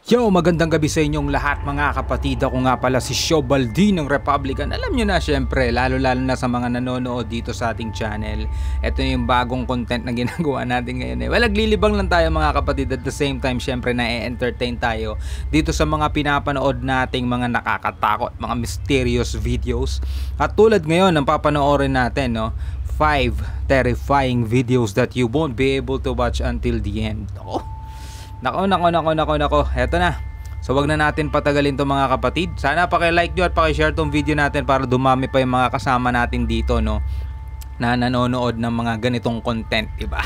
Yo, magandang gabi sa inyong lahat mga kapatid. Ako nga pala si Shobaldi ng Republican. Alam nyo na syempre, lalo na sa mga nanonood dito sa ating channel. Ito yung bagong content na ginagawa natin ngayon. Well, naglilibang lang tayo mga kapatid. At the same time, syempre na-entertain tayo dito sa mga pinapanood nating mga nakakatakot, mga mysterious videos. At tulad ngayon, ang papanoorin natin, no? 5 terrifying videos that you won't be able to watch until the end. Nako. Eto na. So wag na natin patagalin to mga kapatid. Sana paki-like nyo at paki-share tong video natin para dumami pa yung mga kasama natin dito, no, na nanonood ng mga ganitong content, diba?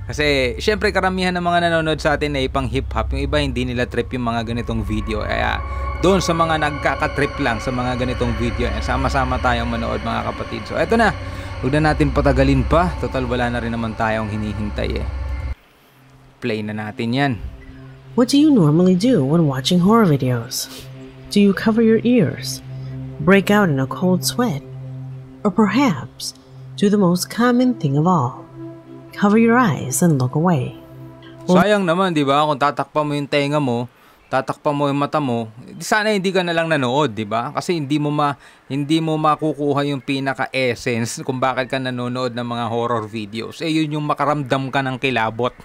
Kasi syempre karamihan ng mga nanonood sa atin ay pang hip-hop. Yung iba hindi nila trip yung mga ganitong video. Kaya doon sa mga nagkaka-trip lang sa mga ganitong video, sama-sama tayong manood mga kapatid. So eto na. Huwag na natin patagalin pa. Total wala na rin naman tayong hinihintay Play na natin yan. What do you normally do when watching horror videos? Do you cover your ears, break out in a cold sweat, or perhaps do the most common thing of all, cover your eyes and look away? Sayang naman, di ba? Kung tatakpan mo yung tenga mo, tatakpan mo yung mata mo, sana hindi ka na lang nanood, di ba? Kasi hindi mo makukuha yung pinaka-essence kung bakit ka nanonood ng mga horror videos. Yun yung makaramdam ka ng kilabot.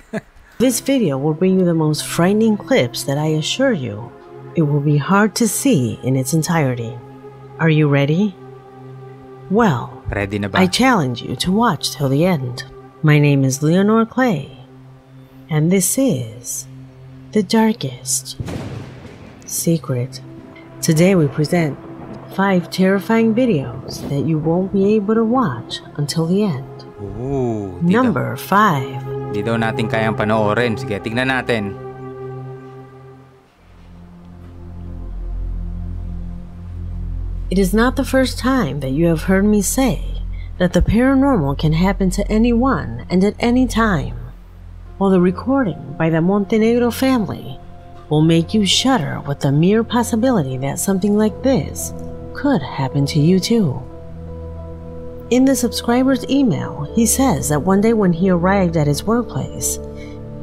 This video will bring you the most frightening clips that I assure you it will be hard to see in its entirety. Are you ready? Well, ready na ba? I challenge you to watch till the end. My name is Leonor Clay, and this is The Darkest Secret. Today we present 5 terrifying videos that you won't be able to watch until the end. Ooh, Number 5. Di daw natin kayang panoorin. Sige, tignan natin. It is not the first time that you have heard me say that the paranormal can happen to anyone and at any time. While the recording by the Montenegro family will make you shudder with the mere possibility that something like this could happen to you too. In the subscriber's email, he says that one day when he arrived at his workplace,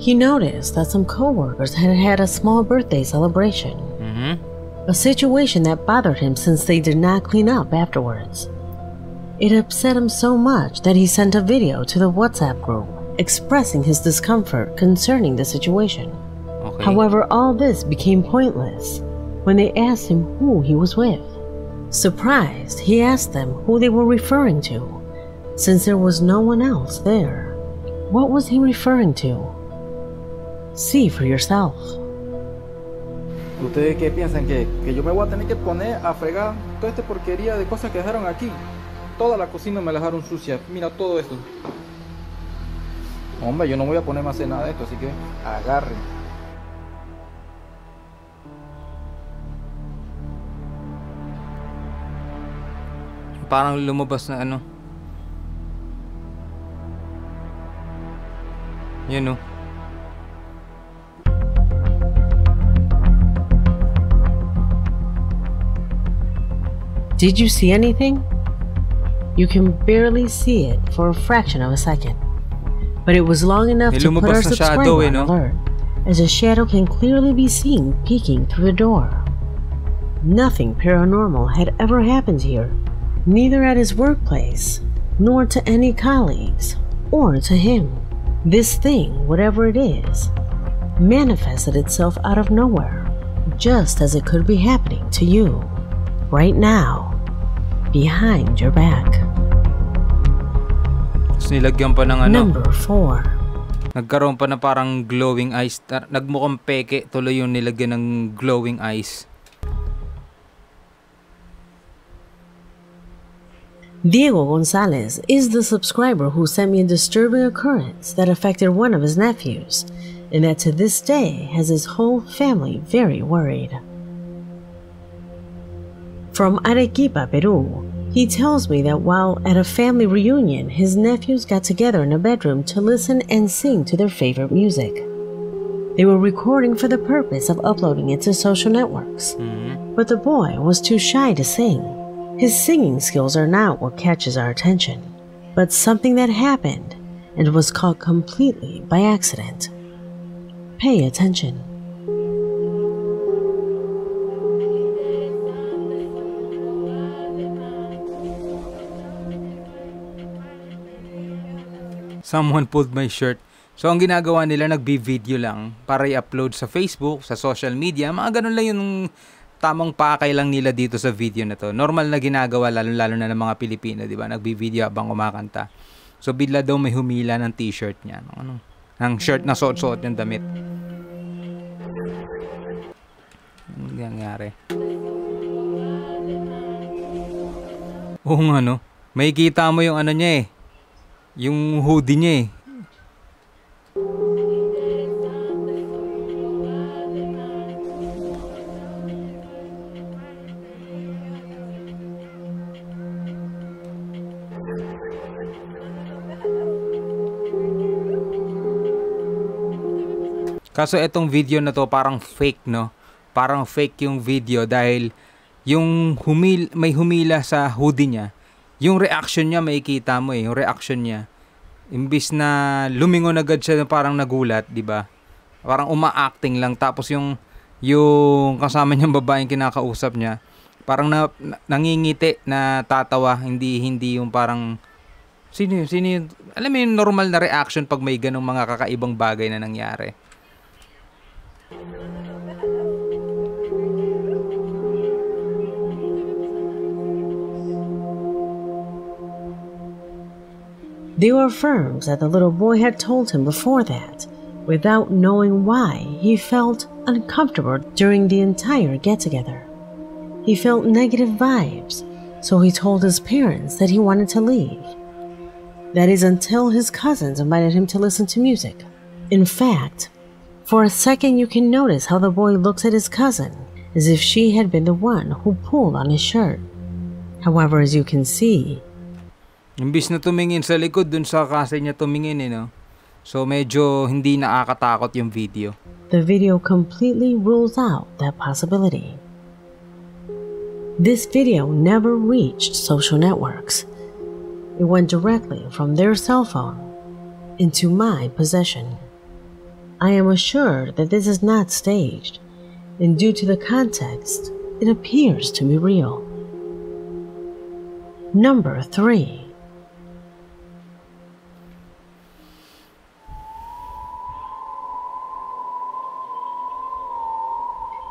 he noticed that some coworkers had had a small birthday celebration. A situation that bothered him since they did not clean up afterwards. It upset him so much that he sent a video to the WhatsApp group expressing his discomfort concerning the situation. Okay. However, all this became pointless when they asked him who he was with. Surprised, he asked them who they were referring to, since there was no one else there. What was he referring to? See for yourself. ¿Ustedes qué piensan? ¿Que yo me voy a tener que poner a fregar toda esta porquería de cosas que dejaron aquí? Toda la cocina me la dejaron sucia. Mira todo esto. Hombre, yo no voy a ponerme a hacer nada de esto, así que agarren. Parang lumabas na ano. Yun, no. Did you see anything? You can barely see it for a fraction of a second, but it was long enough to put our subscriber on alert, as a shadow can clearly be seen peeking through the door. Nothing paranormal had ever happened here, neither at his workplace, nor to any colleagues, or to him. This thing, whatever it is, manifested itself out of nowhere, just as it could be happening to you, right now, behind your back. Tapos nilagyan pa ng ano. Number 4. Nagkaroon pa na parang glowing eyes. Nagmukhang peke tuloy yung nilagyan ng glowing eyes. Diego Gonzalez is the subscriber who sent me a disturbing occurrence that affected one of his nephews, and that to this day has his whole family very worried. From Arequipa, Peru, he tells me that while at a family reunion, his nephews got together in a bedroom to listen and sing to their favorite music. They were recording for the purpose of uploading it to social networks, but the boy was too shy to sing. His singing skills are not what catches our attention, but something that happened and was caught completely by accident. Pay attention. Someone pulled my shirt. So, ang ginagawa nila, nagbi-video lang para i-upload sa Facebook, sa social media. Mga ganun lang yung tamang pakay lang nila dito sa video na to. Normal na ginagawa, lalo na ng mga Pilipino, di ba? Nagbi-video habang kumakanta. So, bigla daw may humila ng t-shirt niya. Ng shirt na suot-suot yung damit. Ano nangyari? Oo nga, no? May kita mo yung ano niya eh. Yung hoodie niya eh. Kaso etong video na to parang fake, no? Parang fake yung video dahil yung may humila sa hoodie niya. Yung reaction niya makikita mo eh, yung reaction niya. Imbis na lumingon agad siya parang nagulat, di ba? Parang uma-acting lang tapos yung kasama niyang babaeng kinakausap niya, parang nangingiti na tatawa, hindi yung parang sino yun? Alam mo yung normal na reaction pag may ganong mga kakaibang bagay na nangyari. There affirms that the little boy had told him before that, without knowing why, he felt uncomfortable during the entire get-together. He felt negative vibes, so he told his parents that he wanted to leave. That is until his cousins invited him to listen to music. In fact, for a second you can notice how the boy looks at his cousin, as if she had been the one who pulled on his shirt. However, as you can see, imbis na tumingin sa likod, dun sa kasi niya tumingin no? So medyo hindi nakakatakot yung video. The video completely rules out that possibility. This video never reached social networks. It went directly from their cell phone into my possession. I am assured that this is not staged, and due to the context, it appears to be real. Number 3.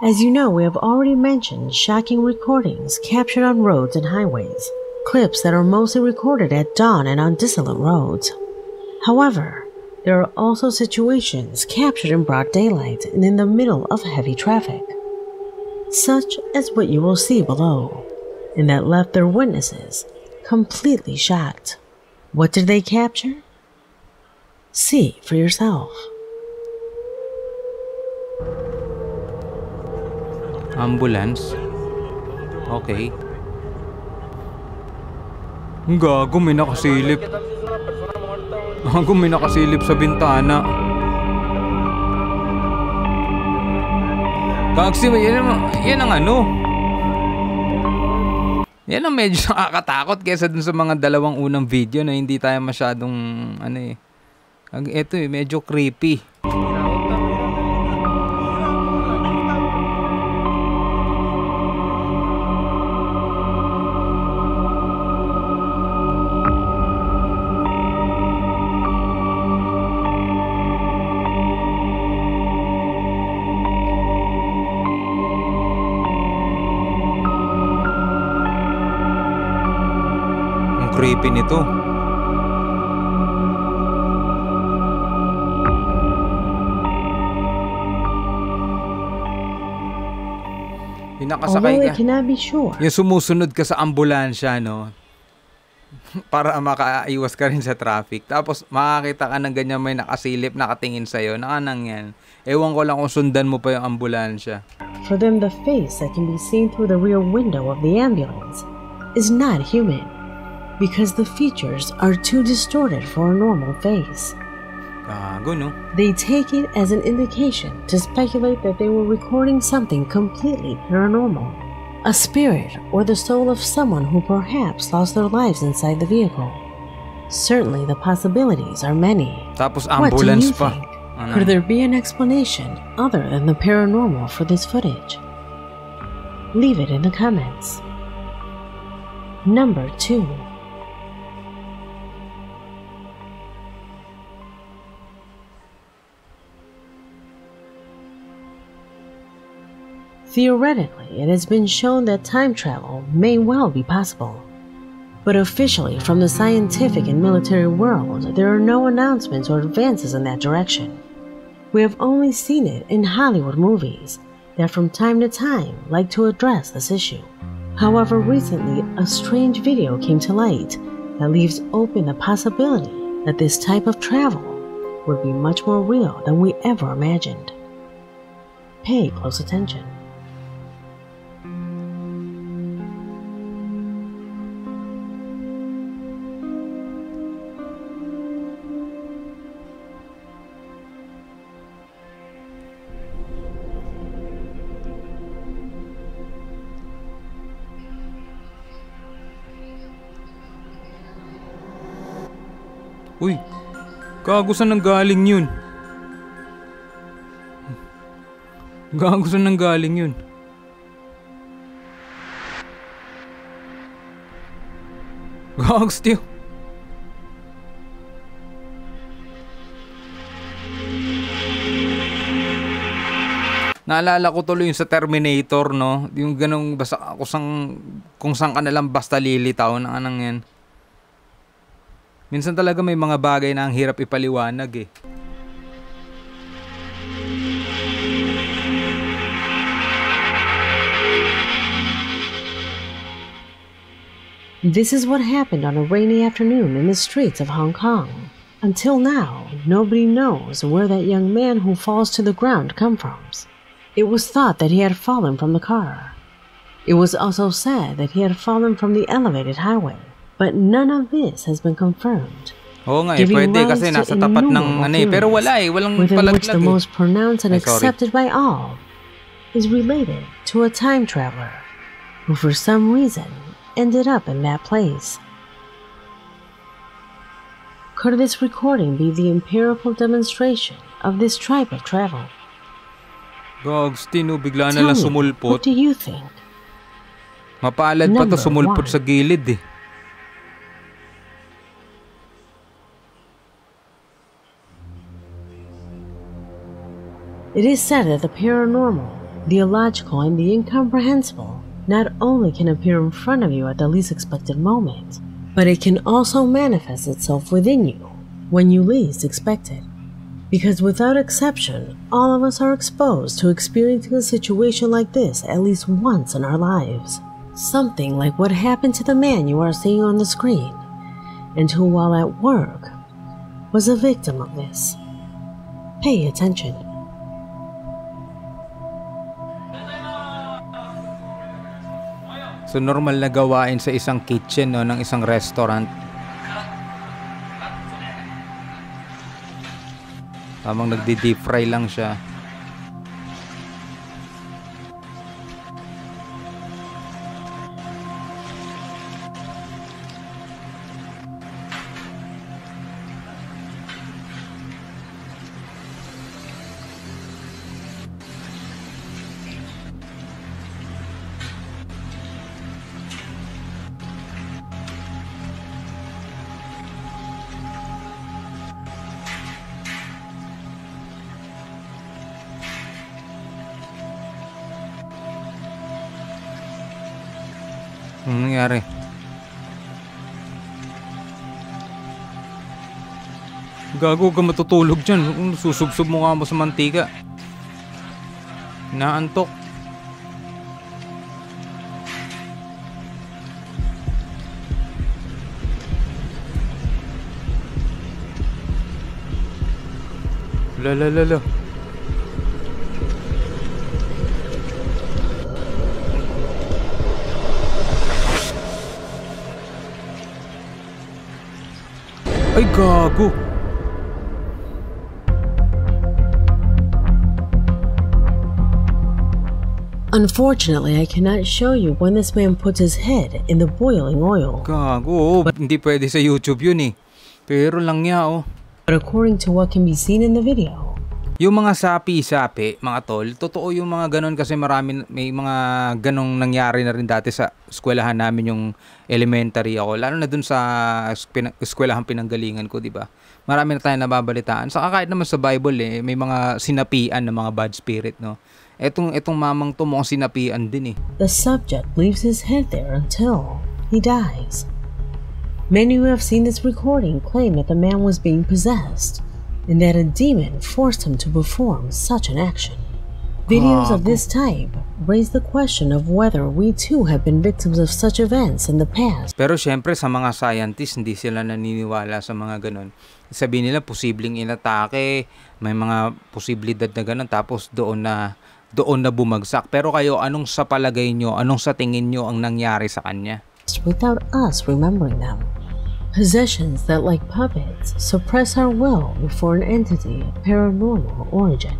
As you know, we have already mentioned shocking recordings captured on roads and highways, clips that are mostly recorded at dawn and on desolate roads. However, there are also situations captured in broad daylight and in the middle of heavy traffic, such as what you will see below, and that left their witnesses completely shocked. What did they capture? See for yourself. Ambulance. Okay. Gago, may nakasilip. Gago, may nakasilip sa bintana. Gagsi, yan ang ano. Yan ang medyo nakakatakot kaysa dun sa mga dalawang unang video na hindi tayo masyadong ano eh. Ito eh, medyo creepy. Creepy nito. Yung nakasakay ka, cannot be sure. yung sumusunod ka sa ambulansya, no? Para makaiwas ka rin sa traffic. Tapos makakita ka ng ganyan may nakasilip, nakatingin sa'yo. Nakanang yan. Ewan ko lang kung sundan mo pa yung ambulansya. For them, the face that can be seen through the rear window of the ambulance is not human, because the features are too distorted for a normal face. Gago, no? They take it as an indication to speculate that they were recording something completely paranormal. A spirit or the soul of someone who perhaps lost their lives inside the vehicle. Certainly the possibilities are many. Tapos What do ambulance you pa. think? Ano? Could there be an explanation other than the paranormal for this footage? Leave it in the comments. Number 2. Theoretically, it has been shown that time travel may well be possible. But officially, from the scientific and military world, there are no announcements or advances in that direction. We have only seen it in Hollywood movies that from time to time like to address this issue. However, recently, a strange video came to light that leaves open the possibility that this type of travel would be much more real than we ever imagined. Pay close attention. Uy, gago, saan nang galing yun? Gago, saan nang galing yun? Gago, Steve. Naalala ko tuloy yung sa Terminator, no? Yung ganong basta kung saan ka nalang basta lilitaw na anang yan. Minsan talaga may mga bagay na ang hirap ipaliwanag eh. This is what happened on a rainy afternoon in the streets of Hong Kong. Until now, nobody knows where that young man who falls to the ground come from. It was thought that he had fallen from the car. It was also said that he had fallen from the elevated highway. But none of this has been confirmed. Oo nga, pwede kasi nasa tapat ng ano eh. Pero wala eh, walang palaglag which the most pronounced and accepted by all is related to a time traveler who for some reason ended up in that place. Could this recording be the empirical demonstration of this type of travel? Gogs, Tino, bigla na lang sumulpot. What do you think? Mapalad pa to sumulpot sa gilid eh. It is said that the paranormal, the illogical, and the incomprehensible not only can appear in front of you at the least expected moment, but it can also manifest itself within you when you least expect it. Because without exception, all of us are exposed to experiencing a situation like this at least once in our lives. Something like what happened to the man you are seeing on the screen, and who, while at work, was a victim of this. Pay attention. So normal na gawain sa isang kitchen, no, ng isang restaurant. Tamang nagdi-deep fry lang siya. Anong nangyari? Gago ka matutulog dyan. Susubsob mo nga mo sa mantika. Naantok. Lalalala. Ay, gago. Unfortunately, I cannot show you when this man puts his head in the boiling oil. Gago, hindi pwede sa YouTube yun eh. Pero lang niya, oh. But according to what can be seen in the video, Yung mga sapi-sapi, mga tol, totoo yung mga ganon kasi may mga ganong nangyari na rin dati sa eskwelahan namin yung elementary ako. Lalo na dun sa eskwelahan pinanggalingan ko, di ba? Marami na tayong nababalitaan. Saka kahit naman sa Bible may mga sinapian ng mga bad spirit, no? Etong mamang to mukhang sinapian din eh. The subject leaves his head there until he dies. Many who have seen this recording claim that the man was being possessed and that a demon forced him to perform such an action. Videos of this type raise the question of whether we too have been victims of such events in the past. Pero syempre sa mga scientists, hindi sila naniniwala sa mga ganon. Sabihin nila posibleng inatake, may mga posibilidad na ganon, tapos doon na bumagsak. Pero kayo, anong sa palagay nyo, anong sa tingin nyo ang nangyari sa kanya? Without us remembering them. Possessions that, like puppets, suppress our will before an entity of paranormal origin.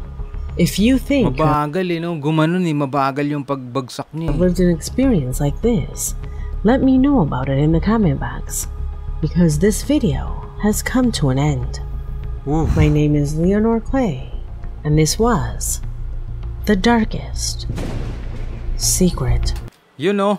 If you think mabagal no? Gumanon mabagal yung pagbagsak niya. I've lived an experience like this, let me know about it in the comment box, because this video has come to an end. Oof. My name is Leonor Clay, and this was The Darkest Secret. You know,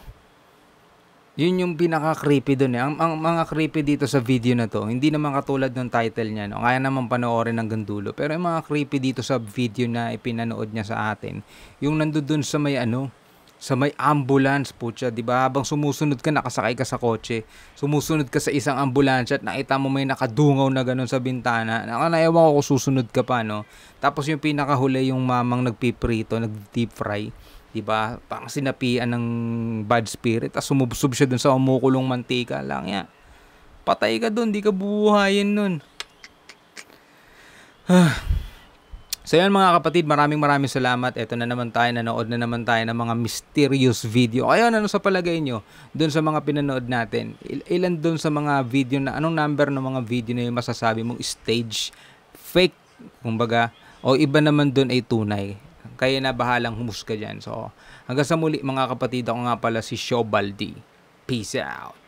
yun yung pinaka-creepy dun eh. Ang mga creepy dito sa video na to, hindi naman katulad ng title niya, no? Kaya naman panoorin hanggang dulo. Pero yung mga creepy dito sa video na ipinanood niya sa atin, yung nandun sa may sa may ambulance, putya, di ba? Habang sumusunod ka, nakasakay ka sa kotse, sumusunod ka sa isang ambulance at nakita mo may nakadungaw na ganun sa bintana. Ewan ko kung susunod ka pa, no? Tapos yung pinakahuli, yung mamang nagpiprito, nag-deep fry. Diba? Parang sinapian ng bad spirit. Tapos sumubsob siya dun sa umukulong mantika lang ya. Patay ka dun, di ka bubuhayin nun. So yan mga kapatid, maraming salamat. Ito na naman tayo, nanood na naman tayo ng mga mysterious video. Ayun, ano sa palagay nyo dun sa mga pinanood natin? Ilan dun sa mga video na, anong number ng mga video na yung masasabi mong stage, fake, kumbaga, o iba naman dun ay tunay? Kaya na bahalang humusga dyan. So, hanggang sa muli mga kapatid, ako nga pala si Shobaldi. Peace out.